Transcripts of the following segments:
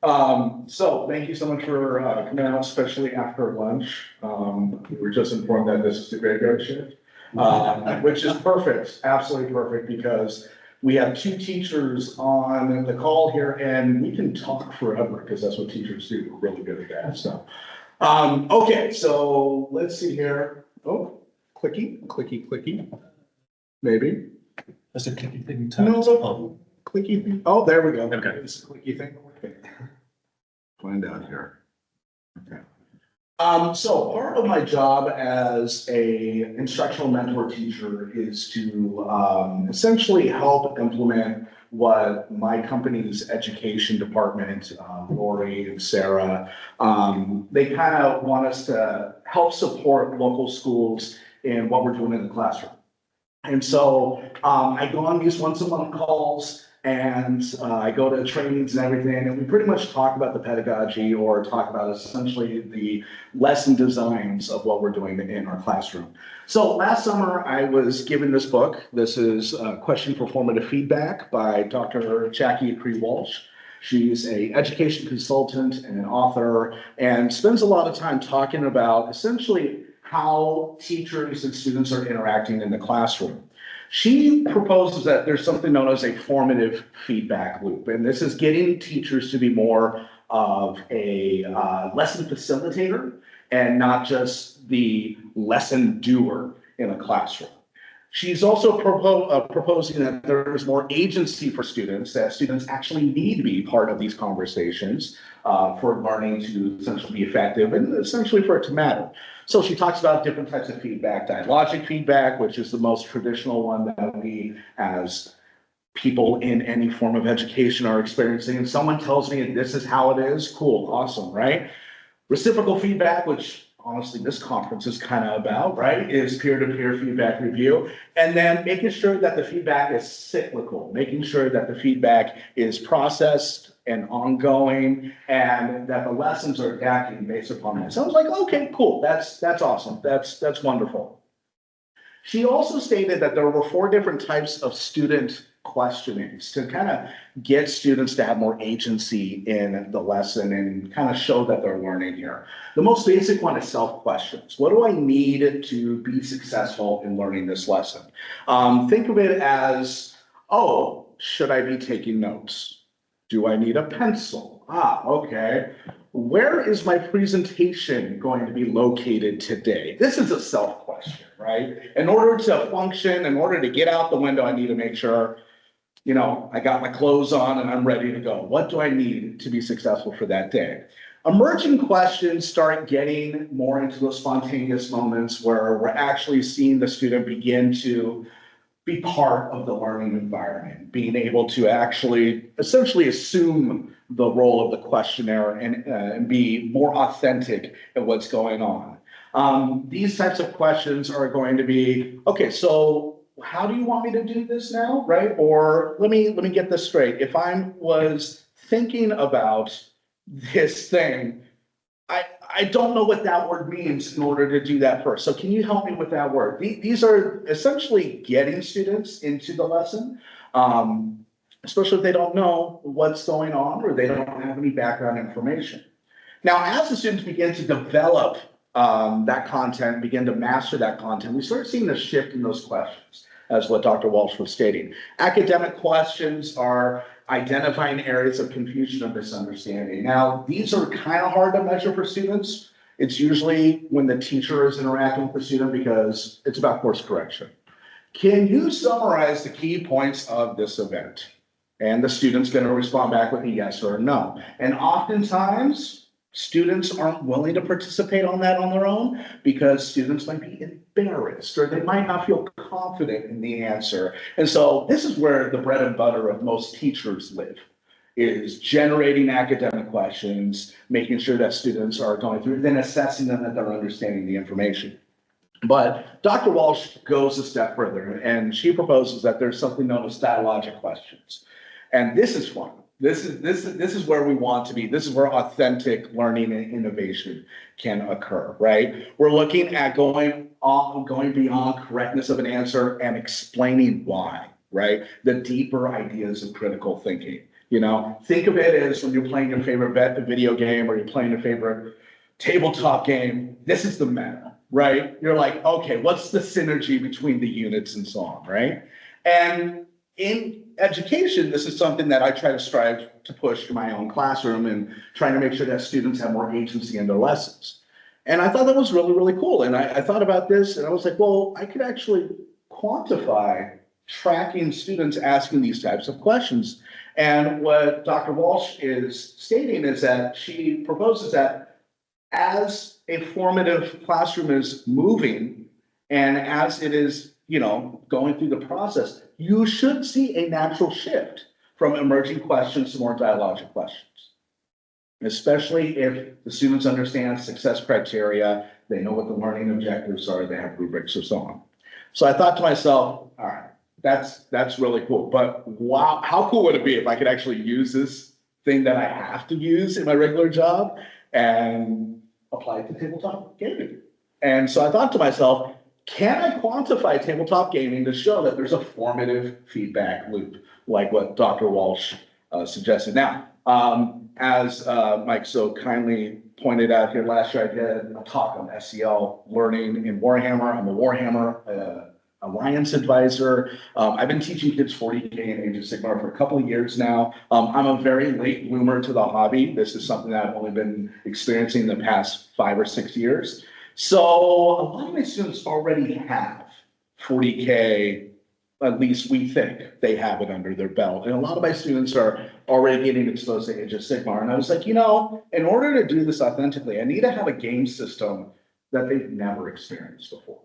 So thank you so much for coming out, especially after lunch. We were just informed that this is the graveyard shift, which is perfect, absolutely perfect, because we have two teachers on the call here, and we can talk forever because that's what teachers do. We're really good at that. So, okay, so let's see here. Oh, clicky, maybe. That's a clicky thing. No, clicky thing. Oh, there we go. Okay. It's a clicky thing. Okay. Find out here. Okay. So part of my job as a instructional mentor teacher is to essentially help implement what my company's education department, Lori and Sarah, they kind of want us to help support local schools in what we're doing in the classroom. And so I go on these once-a-month calls, and I go to trainings and everything, and we pretty much talk about the pedagogy or talk about essentially the lesson designs of what we're doing in our classroom. So last summer, I was given this book. This is Question for Formative Feedback by Dr. Jackie Cree-Walsh. She's an education consultant and an author, and spends a lot of time talking about essentially how teachers and students are interacting in the classroom. She proposes that there's something known as a formative feedback loop, and this is getting teachers to be more of a lesson facilitator and not just the lesson doer in a classroom. She's also proposing that there's more agency for students, that students actually need to be part of these conversations for learning to essentially be effective and essentially for it to matter. So she talks about different types of feedback, dialogic feedback, which is the most traditional one that we as people in any form of education are experiencing. And someone tells me this is how it is, cool, awesome, right? Reciprocal feedback, which honestly this conference is kind of about, right, is peer-to-peer feedback review. And then making sure that the feedback is cyclical, making sure that the feedback is processed and ongoing, and that the lessons are adapting based upon that. So I was like, okay, cool, that's awesome, that's wonderful. She also stated that there were 4 different types of student questionings to kind of get students to have more agency in the lesson and kind of show that they're learning here. The most basic one is self-questions. What do I need to be successful in learning this lesson? Think of it as, oh, should I be taking notes? Do I need a pencil? Okay. Where is my presentation going to be located today? This is a self-question, right? In order to function, in order to get out the window, I need to make sure, you know, I got my clothes on and I'm ready to go. What do I need to be successful for that day? Emerging questions start getting more into those spontaneous moments where we're actually seeing the student begin to be part of the learning environment, being able to actually essentially assume the role of the questionnaire and be more authentic in what's going on. These types of questions are going to be, okay, so how do you want me to do this now, right? Or let me get this straight. If I was thinking about this thing, I don't know what that word means in order to do that first. So can you help me with that word? These are essentially getting students into the lesson, especially if they don't know what's going on or they don't have any background information. Now, as the students begin to develop that content, begin to master that content, we start seeing a shift in those questions, as what Dr. Walsh was stating. Academic questions are identifying areas of confusion or misunderstanding. Now, these are kind of hard to measure for students. It's usually when the teacher is interacting with the student because it's about course correction. Can you summarize the key points of this event? And the student's going to respond back with a yes or a no. And oftentimes, students aren't willing to participate on that on their own because students might be embarrassed or they might not feel confident in the answer. And so this is where the bread and butter of most teachers live, is generating academic questions, making sure that students are going through, then assessing them that they're understanding the information. But Dr. Walsh goes a step further, and she proposes that there's something known as dialogic questions. And this is fun. This is where we want to be. This is where authentic learning and innovation can occur, right? We're looking at going beyond correctness of an answer and explaining why, right? The deeper ideas of critical thinking. You know, think of it as when you're playing your favorite video game or you're playing your favorite tabletop game. This is the meta, right? You're like, okay, what's the synergy between the units and so on, right? And in education, this is something that I try to strive to push in my own classroom and trying to make sure that students have more agency in their lessons. And I thought that was really, really cool. And I thought about this and I was like, well, I could actually quantify tracking students asking these types of questions. And what Dr. Walsh is stating is that she proposes that as a formative classroom is moving and as it is, you know, going through the process, you should see a natural shift from emerging questions to more dialogic questions, especially if the students understand success criteria, they know what the learning objectives are, they have rubrics or so on. So I thought to myself, all right, that's really cool. But wow, how cool would it be if I could actually use this thing that I have to use in my regular job and apply it to tabletop gaming? And so I thought to myself, can I quantify tabletop gaming to show that there's a formative feedback loop, like what Dr. Walsh suggested? Now, as Mike so kindly pointed out here last year, I did a talk on SEL learning in Warhammer. I'm a Warhammer Alliance advisor. I've been teaching kids 40K and Age of Sigmar for a couple of years now. I'm a very late bloomer to the hobby. This is something that I've only been experiencing in the past 5 or 6 years. So a lot of my students already have 40K, at least we think they have it under their belt. And a lot of my students are already getting exposed to Age of Sigmar. And I was like, you know, in order to do this authentically, I need to have a game system that they've never experienced before.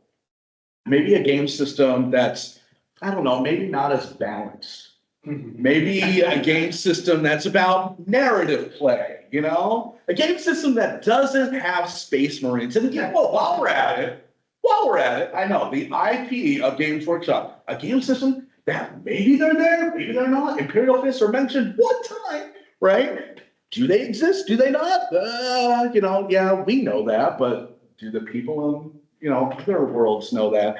Maybe a game system that's, I don't know, maybe not as balanced. Maybe a game system that's about narrative play, you know? A game system that doesn't have Space Marines. And again, well, while we're at it, I know the IP of Games Workshop, a game system that maybe they're there, maybe they're not. Imperial Fists are mentioned one time, right? Do they exist? Do they not? You know, yeah, we know that, but do the people in, you know, other worlds know that?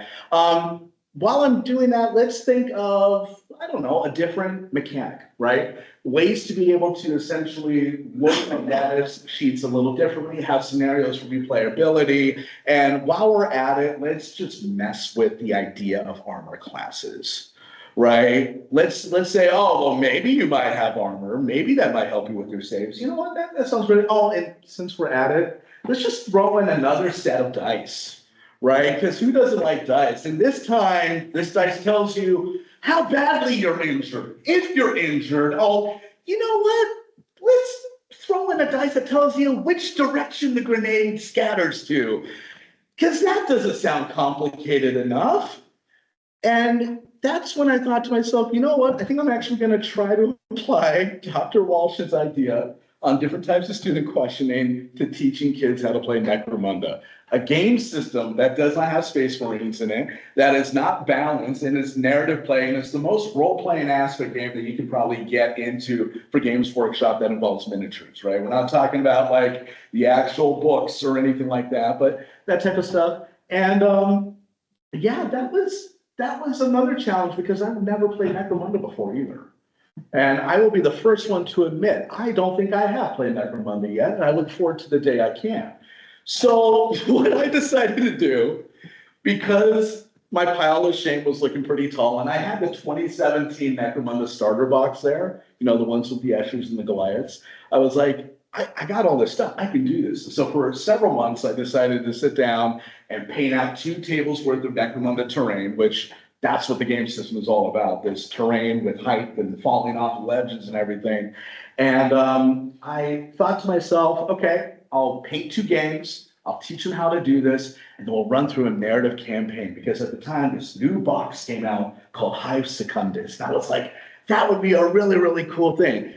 While I'm doing that, let's think of, I don't know, a different mechanic, right? Ways to be able to essentially look at data sheets a little differently, have scenarios for replayability. And while we're at it, let's just mess with the idea of armor classes, right? Let's say, oh, well, maybe you might have armor. Maybe that might help you with your saves. You know what? That sounds really, oh, and since we're at it, let's just throw in another set of dice. Right? Because who doesn't like dice? And this time, this dice tells you how badly you're injured. If you're injured, oh, you know what? Let's throw in a dice that tells you which direction the grenade scatters to. Because that doesn't sound complicated enough. And that's when I thought to myself, you know what? I think I'm actually going to try to apply Dr. Walsh's idea on different types of student questioning to teaching kids how to play Necromunda. A game system that does not have Space Marines in it, that is not balanced and is narrative playing. It's the most role-playing aspect game that you can probably get into for Games Workshop that involves miniatures, right? We're not talking about like the actual books or anything like that, but that type of stuff. And yeah, that was another challenge because I've never played Necromunda before either. And I will be the first one to admit, I don't think I have played Necromunda yet, and I look forward to the day I can. So what I decided to do, because my pile of shame was looking pretty tall, and I had the 2017 Necromunda starter box there, you know, the ones with the Eschers and the Goliaths, I was like, I got all this stuff, I can do this. So for several months, I decided to sit down and paint out 2 tables worth of Necromunda terrain, which that's what the game system is all about, this terrain with height and falling off ledges and everything. And I thought to myself, okay, I'll paint 2 games, I'll teach them how to do this, and then we'll run through a narrative campaign. Because at the time, this new box came out called Hive Secundus. And I was like, that would be a really, really cool thing.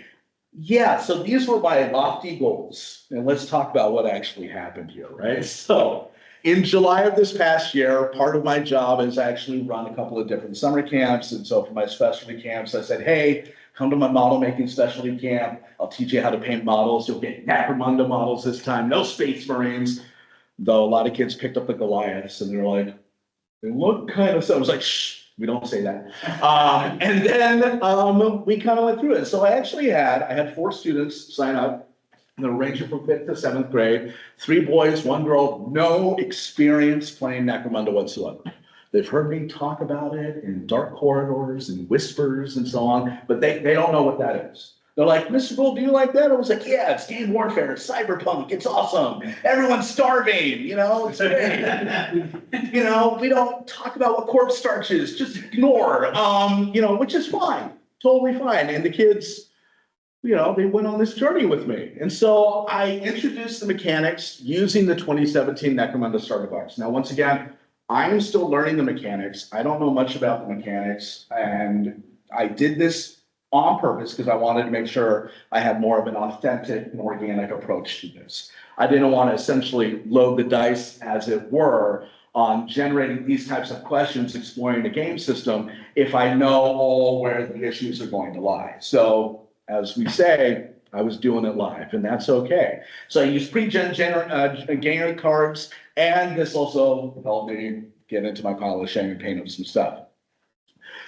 Yeah, so these were my lofty goals. And let's talk about what actually happened here, right? So in July of this past year, part of my job is actually run a couple of different summer camps. And so for my specialty camps, I said, hey, come to my model making specialty camp. I'll teach you how to paint models. You'll get Necromunda models this time, no Space Marines. Though a lot of kids picked up the Goliaths and they're like, they look kind of, so I was like, shh, We don't say that. And then we kind of went through it. So I had 4 students sign up. They're ranging from 5th to 7th grade, 3 boys, 1 girl, no experience playing Necromunda whatsoever. They've heard me talk about it in dark corridors and whispers and so on, but they don't know what that is. They're like, Mr. Gould, do you like that? I was like, yeah, it's game warfare, it's cyberpunk, it's awesome. Everyone's starving, it's great. We don't talk about what corpse starch is, just ignore, which is fine, totally fine. And the kids, they went on this journey with me. And so I introduced the mechanics using the 2017 Necromunda starter box. Now, once again, I'm still learning the mechanics. I don't know much about the mechanics. And I did this on purpose because I wanted to make sure I had more of an authentic and organic approach to this. I didn't want to essentially load the dice, as it were, on generating these types of questions, exploring the game system, if I know all where the issues are going to lie. So, as we say, I was doing it live, and that's okay. So I used pre-generated cards, and this also helped me get into my pile of shame and paint up some stuff.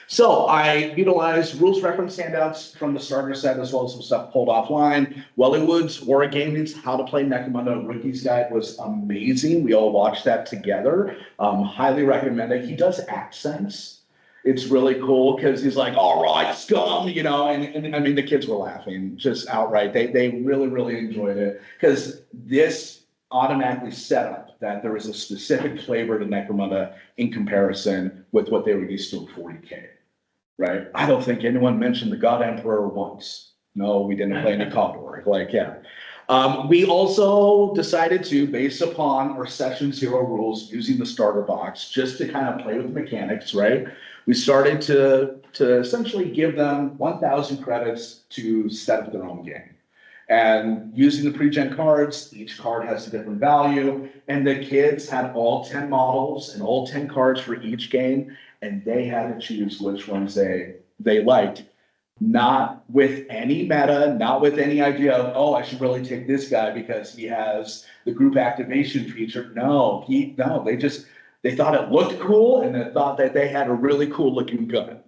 So I utilized rules reference handouts from the starter set, as well as some stuff pulled offline. Wellywood's War Gaming's How to Play Necromunda Rookie's Guide was amazing. We all watched that together. Highly recommend it. He does accents. It's really cool because he's like, all right, scum, and I mean, the kids were laughing just outright. They really, really enjoyed it because this automatically set up that there is a specific flavor to Necromunda in comparison with what they were used to in 40K, right? I don't think anyone mentioned the God Emperor once. No, we didn't play any Commodore. We also decided to, based upon our session 0 rules, using the starter box, just to kind of play with the mechanics, right? We started to essentially give them 1,000 credits to set up their own game. And using the pre-gen cards, each card has a different value, and the kids had all 10 models and all 10 cards for each game, and they had to choose which ones they liked. Not with any meta, not with any idea of, oh, I should really take this guy because he has the group activation feature. No, they thought it looked cool, and they thought that they had a really cool looking gun.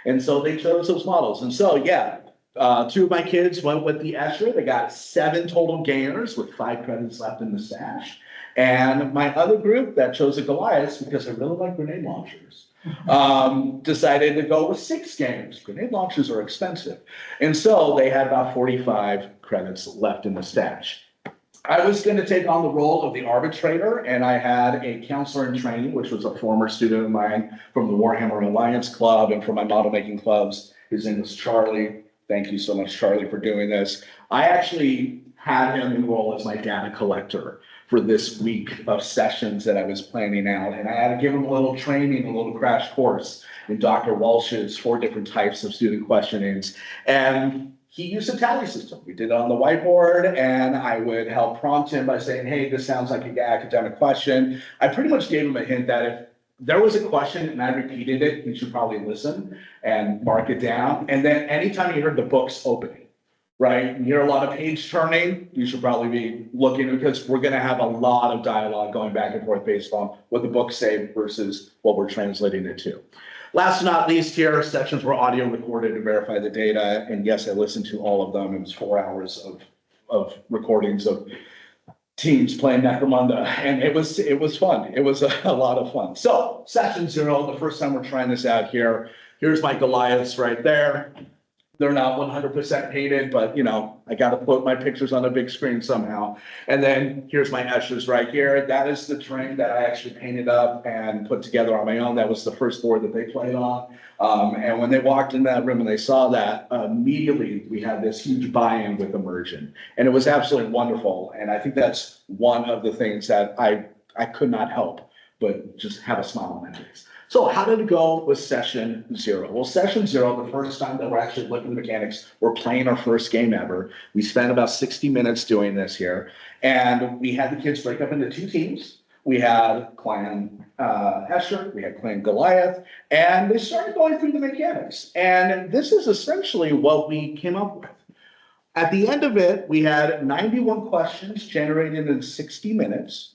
And so they chose those models. And so, 2 of my kids went with the Escher. They got 7 total gainers with 5 credits left in the stash. And my other group that chose a Goliath, because I really like grenade launchers, decided to go with 6 gainers. Grenade launchers are expensive. And so they had about 45 credits left in the stash. I was going to take on the role of the arbitrator, and I had a counselor in training, which was a former student of mine from the Warhammer Alliance Club and from my model making clubs. His name was Charlie. Thank you so much, Charlie, for doing this. I actually had him enroll as my data collector for this week of sessions that I was planning out. And I had to give him a little training, a little crash course in Dr. Walsh's 4 different types of student questionings. And he used a tally system. We did it on the whiteboard, and I would help prompt him by saying, hey, this sounds like an academic question. I pretty much gave him a hint that if there was a question and I repeated it, he should probably listen and mark it down. And then anytime you heard the books opening, right, you hear a lot of page turning, you should probably be looking, because we're going to have a lot of dialogue going back and forth based on what the books say versus what we're translating it to. Last but not least, here, sessions were audio recorded to verify the data. And yes, I listened to all of them. It was 4 hours of recordings of teams playing Necromunda, and it was fun. It was a lot of fun. So session 0, the first time we're trying this out here. Here's my Goliaths right there. They're not 100% painted, but I got to put my pictures on a big screen somehow. And then here's my Eschers right here. That is the terrain that I actually painted up and put together on my own. That was the first board that they played on. And when they walked in that room and they saw that, immediately we had this huge buy-in with immersion. And it was absolutely wonderful. And I think that's one of the things that I could not help but just have a smile on my face. So how did it go with session 0? Well, session 0, the first time that we're actually looking at the mechanics, we're playing our first game ever. We spent about 60 minutes doing this here. And we had the kids break up into 2 teams. We had Clan Escher, we had Clan Goliath, and they started going through the mechanics. And this is essentially what we came up with. At the end of it, we had 91 questions generated in 60 minutes.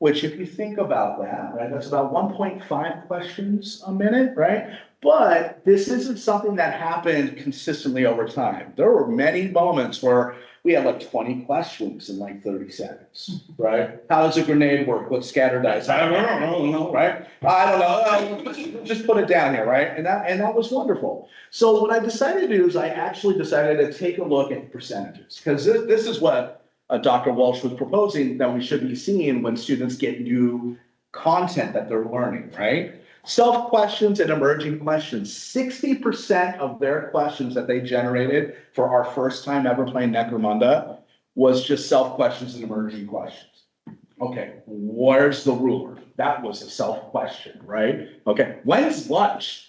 which if you think about that, right, that's about 1.5 questions a minute, right? But this isn't something that happened consistently over time. There were many moments where we had like 20 questions in like 30 seconds, right? How does a grenade work? What's scatter dice? I don't know, right? I don't know. Just put it down here, right? And that was wonderful. So what I decided to do is I actually decided to take a look at the percentages, because this is what Dr. Walsh was proposing that we should be seeing when students get new content that they're learning, right? Self-questions and emerging questions. 60% of their questions that they generated for our first time ever playing Necromunda was just self-questions and emerging questions. Okay, where's the ruler? That was a self-question, right? Okay, when's lunch?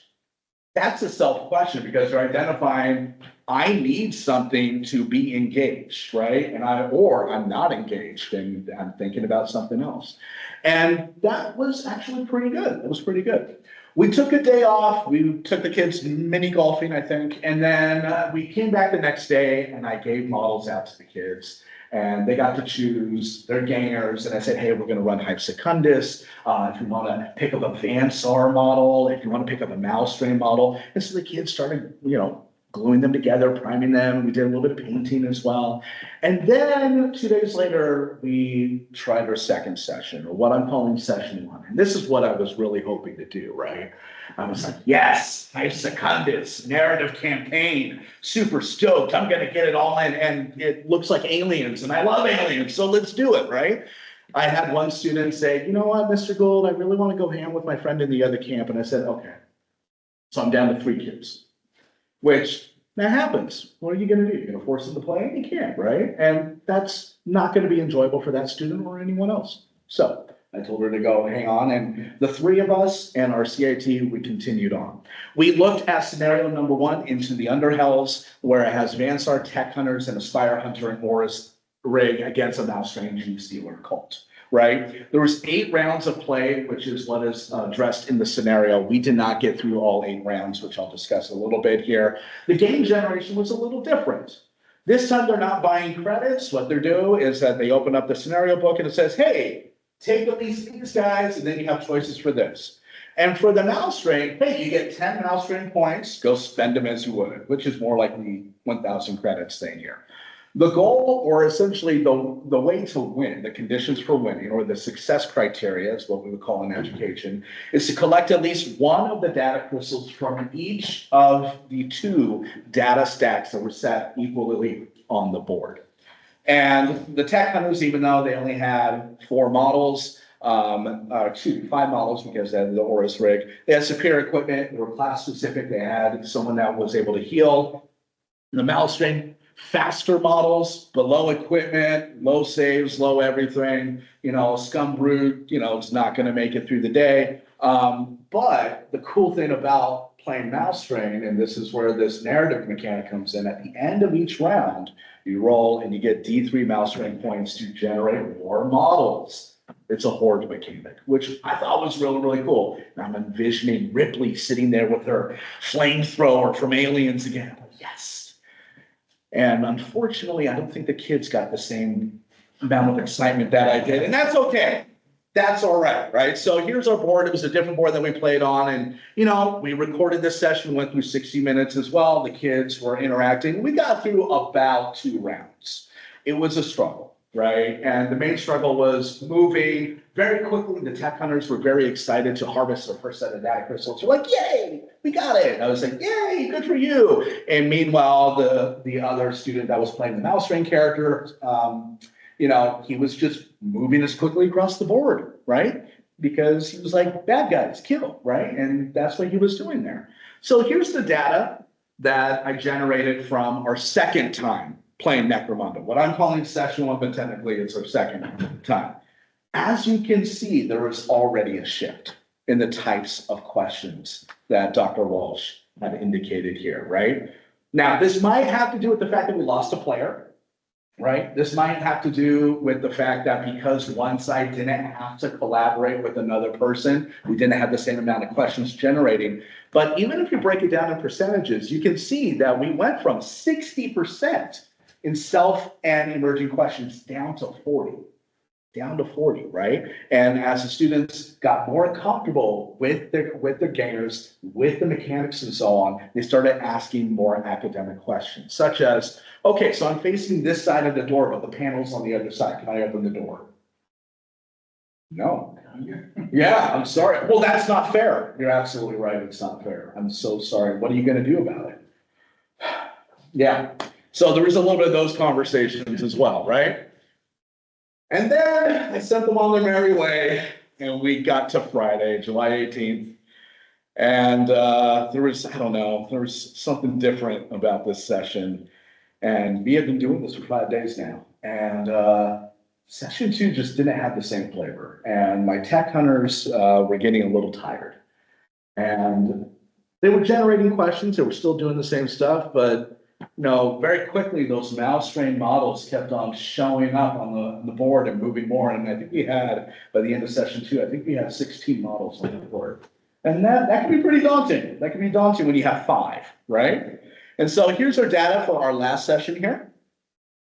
That's a self-question because they're identifying, I need something to be engaged, right? Or I'm not engaged and I'm thinking about something else. And that was actually pretty good. It was pretty good. We took a day off. We took the kids mini golfing, I think. And then we came back the next day and I gave models out to the kids. And they got to choose their gainers. And I said, hey, we're going to run Hive Secundus. If you want to pick up a Vansar model, if you want to pick up a Malstrain model. And so the kids started, gluing them together, priming them. We did a little bit of painting as well. And then 2 days later, we tried our second session, or what I'm calling session 1. And this is what I was really hoping to do, right? I was like, yes, Hive Secundus, narrative campaign, super stoked. I'm going to get it all in. And it looks like aliens, and I love aliens, so let's do it, right? I had one student say, you know what, Mr. Gould, I really want to go ham with my friend in the other camp. And I said, okay. So I'm down to 3 kids. Which, that happens. What are you going to do? You're going to force them to play? You can't, right? And that's not going to be enjoyable for that student or anyone else. So I told her to go hang on, and the 3 of us and our CIT, we continued on. We looked at scenario number 1 into the Underhells, where it has Vansar Tech Hunters and a Spire Hunter and Horus rig against a Malstrain G-Stealer cult. Right? There was 8 rounds of play, which is what is addressed in the scenario. We did not get through all 8 rounds, which I'll discuss a little bit here. The game generation was a little different. This time they're not buying credits. What they're doing is that they open up the scenario book and it says, hey, take at least these guys, and then you have choices for this. And for the Malstrain, hey, you get 10 Malstrain points, go spend them as you would, which is more like the 1,000 credits thing here. The goal, or essentially the way to win, the conditions for winning, or the success criteria is what we would call in education, is to collect at least 1 of the data crystals from each of the 2 data stacks that were set equally on the board. And the Tech Hunters, even though they only had 4 models, 5 models because they had the Horus rig, they had superior equipment, they were class specific, they had someone that was able to heal. The Malstrain, faster models, but low equipment, low saves, low everything, Scum Brute, is not going to make it through the day. But the cool thing about playing Malstrain, and this is where this narrative mechanic comes in, at the end of each round, you roll and you get D3 Malstrain points to generate more models. It's a horde mechanic, which I thought was really, really cool. And I'm envisioning Ripley sitting there with her flamethrower from Aliens again. Yes. And unfortunately, I don't think the kids got the same amount of excitement that I did. And that's okay. That's all right, right? So here's our board. It was a different board that we played on. And, we recorded this session, went through 60 minutes as well. The kids were interacting. We got through about 2 rounds. It was a struggle, right? And the main struggle was moving very quickly. The Tech Hunters were very excited to harvest their first set of data crystals. They're like, yay, we got it. And I was like, yay, good for you. And meanwhile, the other student that was playing the Malstrain character, he was just moving as quickly across the board, right? Because he was like, bad guys, kill, right? And that's what he was doing there. So here's the data that I generated from our second time playing Necromunda. What I'm calling session 1, but technically it's our second time. As you can see, there is already a shift in the types of questions that Dr. Walsh had indicated here, right? Now, this might have to do with the fact that we lost a player, right? This might have to do with the fact that because one side didn't have to collaborate with another person, we didn't have the same amount of questions generating. But even if you break it down in percentages, you can see that we went from 60% in self and emerging questions down to 40. down to 40, right? And as the students got more comfortable with their games, with the mechanics and so on, they started asking more academic questions, such as, okay, so I'm facing this side of the door, but the panel's on the other side. Can I open the door? No. Yeah, I'm sorry. Well, that's not fair. You're absolutely right. It's not fair. I'm so sorry. What are you going to do about it? Yeah. So there was a little bit of those conversations as well, right? And then I sent them on their merry way, and we got to Friday, July 18th. And there was, I don't know, there was something different about this session. And we had been doing this for 5 days now. And session 2 just didn't have the same flavor. And my tech hunters were getting a little tired. And they were generating questions. They were still doing the same stuff, but very quickly, those mouse trained models kept on showing up on the board and moving more. And I think we had, by the end of session 2, I think we had 16 models on the board. And that can be pretty daunting. That can be daunting when you have 5, right? And so here's our data for our last session here.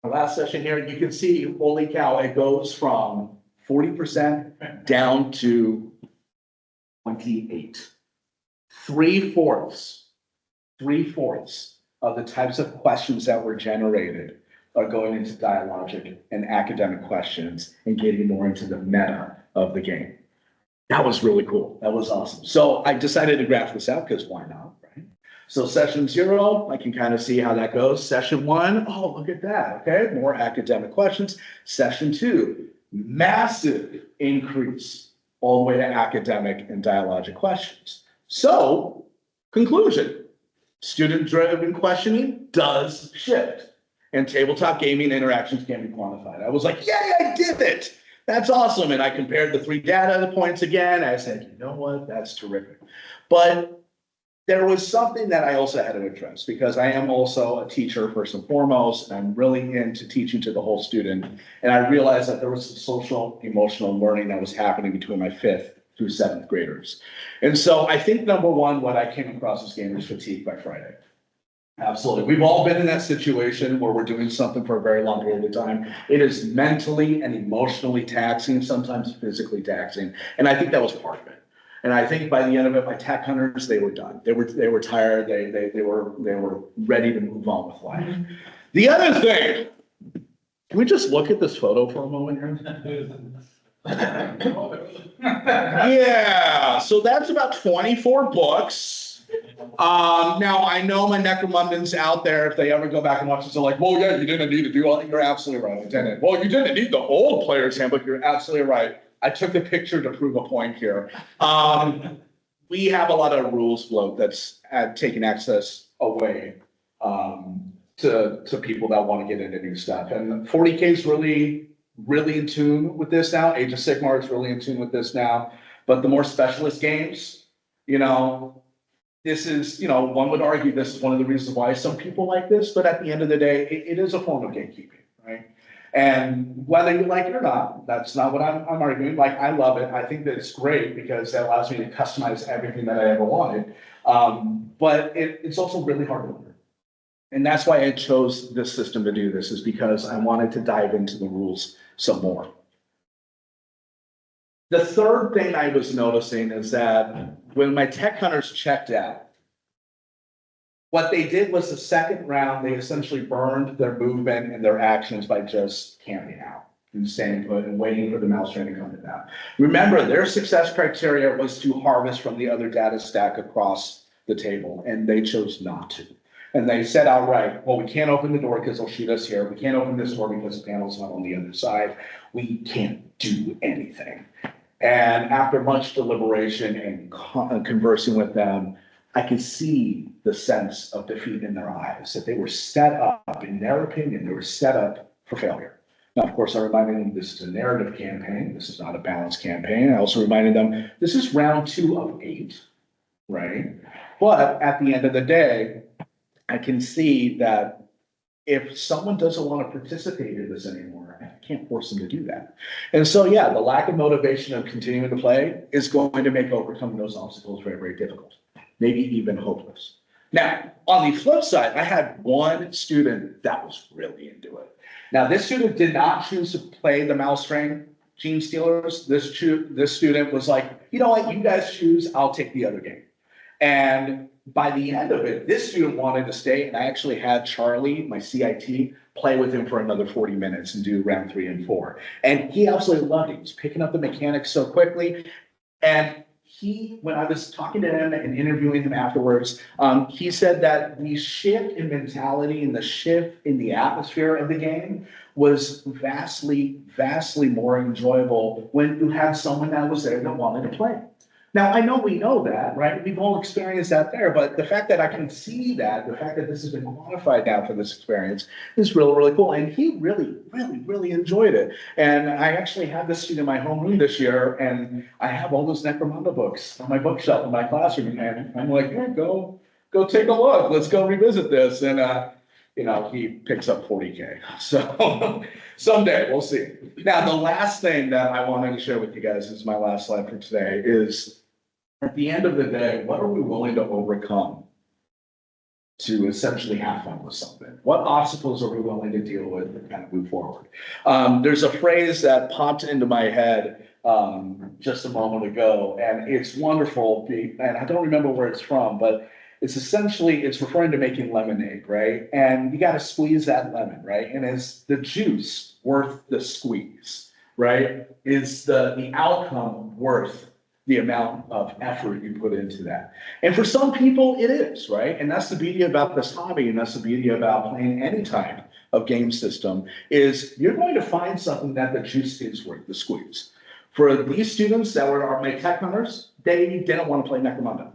Our last session here, you can see, holy cow, it goes from 40% down to 28. 3/4 of the types of questions that were generated are going into dialogic and academic questions and getting more into the meta of the game. That was really cool. That was awesome. So I decided to graph this out because why not, right? So session 0, I can kind of see how that goes. Session 1, oh, look at that, okay? More academic questions. Session 2, massive increase all the way to academic and dialogic questions. So, conclusion. Student-driven questioning does shift, and tabletop gaming interactions can be quantified. I was like, yay, I did it. That's awesome. And I compared the 3 data points again. I said, you know what? That's terrific. But there was something that I also had to address because I am also a teacher first and foremost, and I'm really into teaching to the whole student. And I realized that there was some social, emotional learning that was happening between my 5th through 7th graders. And so I think number one, what I came across is gamers fatigue by Friday. Absolutely. We've all been in that situation where we're doing something for a very long period of time. It is mentally and emotionally taxing, sometimes physically taxing. And I think that was part of it. And I think by the end of it, my tech hunters, they were done. They were tired. They were ready to move on with life. The other thing, can we just look at this photo for a moment here? Yeah, so that's about 24 books. Now I know my necromundans out there, if they ever go back and watch this, they're like, well, yeah, you didn't need to do all that. You're absolutely right, I didn't. Well, you didn't need the old player's handbook. You're absolutely right. I took the picture to prove a point here. We have a lot of rules float that's taking access away to people that want to get into new stuff. And 40K is really in tune with this now. Age of Sigmar is really in tune with this now. But the more specialist games, this is, one would argue this is one of the reasons why some people like this. But at the end of the day, it is a form of gatekeeping, right? And whether you like it or not, that's not what I'm arguing. Like, I love it. I think that it's great because that allows me to customize everything that I ever wanted. But it's also really hard to learn. And that's why I chose this system to do this, is because I wanted to dive into the rules some more. The third thing I was noticing is that when my tech hunters checked out, what they did was the second round, they essentially burned their movement and their actions by just camping out and staying put and waiting for the mouse train to come down. Remember, their success criteria was to harvest from the other data stack across the table, and they chose not to. And they said outright, well, we can't open the door because they'll shoot us here. We can't open this door because the panel's not on the other side. We can't do anything. And after much deliberation and conversing with them, I could see the sense of defeat in their eyes, that they were set up, in their opinion, they were set up for failure. Now, of course, I reminded them this is a narrative campaign. This is not a balanced campaign. I also reminded them this is round 2 of 8, right? But at the end of the day, I can see that if someone doesn't want to participate in this anymore, I can't force them to do that. And so, yeah, the lack of motivation of continuing to play is going to make overcoming those obstacles very, very difficult, maybe even hopeless. Now, on the flip side, I had one student that was really into it. Now, this student did not choose to play the mouse train Gene Stealers, this student was like, you know what, you guys choose, I'll take the other game. And by the end of it, this student wanted to stay, and I actually had Charlie, my CIT, play with him for another 40 minutes and do round 3 and 4. And he absolutely loved it. He was picking up the mechanics so quickly. And when I was talking to him and interviewing him afterwards, he said that the shift in mentality and the shift in the atmosphere of the game was vastly, vastly more enjoyable when you had someone that was there that wanted to play. Now, I know we know that, right? We've all experienced that there, but the fact that I can see that, the fact that this has been quantified now for this experience is really, really cool. And he really, really, really enjoyed it. And I actually had this student in my homeroom this year, and I have all those Necromunda books on my bookshelf in my classroom. And I'm like, hey, go take a look. Let's go revisit this. And, he picks up 40K. So someday we'll see. Now, the last thing that I wanted to share with you guys is my last slide for today is, at the end of the day, what are we willing to overcome to essentially have fun with something? What obstacles are we willing to deal with to kind of move forward? There's a phrase that popped into my head just a moment ago, and it's wonderful. And I don't remember where it's from, but it's referring to making lemonade, right? And you got to squeeze that lemon, right? And is the juice worth the squeeze, right? Is the outcome worth the amount of effort you put into that? And for some people, it is, right? And that's the beauty about this hobby, and that's the beauty about playing any type of game system, is you're going to find something that the juice is worth the squeeze. For these students that were my tech hunters, they didn't want to play Necromunda.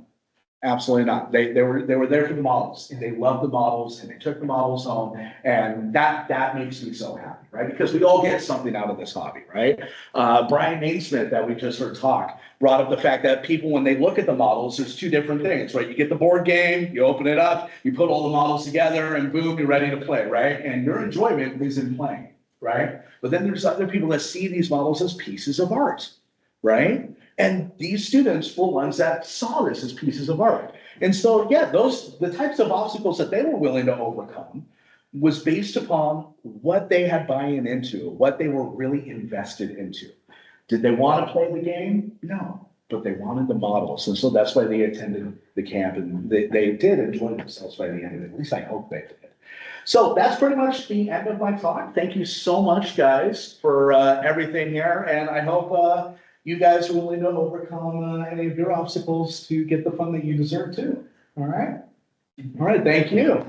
Absolutely not. They were there for the models, and they loved the models, and they took the models home, and that makes me so happy, right? Because we all get something out of this hobby, right? Brian Naismith, that we just heard talk, brought up the fact that people, when they look at the models, there's two different things, right? You get the board game, you open it up, you put all the models together, and boom, you're ready to play, right? And your enjoyment is in playing, right? But then there's other people that see these models as pieces of art, right? And these students were ones that saw this as pieces of art. And so, yeah, the types of obstacles that they were willing to overcome was based upon what they had buy-in into, what they were really invested into. Did they want to play the game? No, but they wanted the models. And so that's why they attended the camp, and they did enjoy themselves by the end of it. At least I hope they did. So that's pretty much the end of my talk. Thank you so much, guys, for everything here. And I hope you guys are willing to overcome any of your obstacles to get the fun that you deserve too. All right? All right, thank you.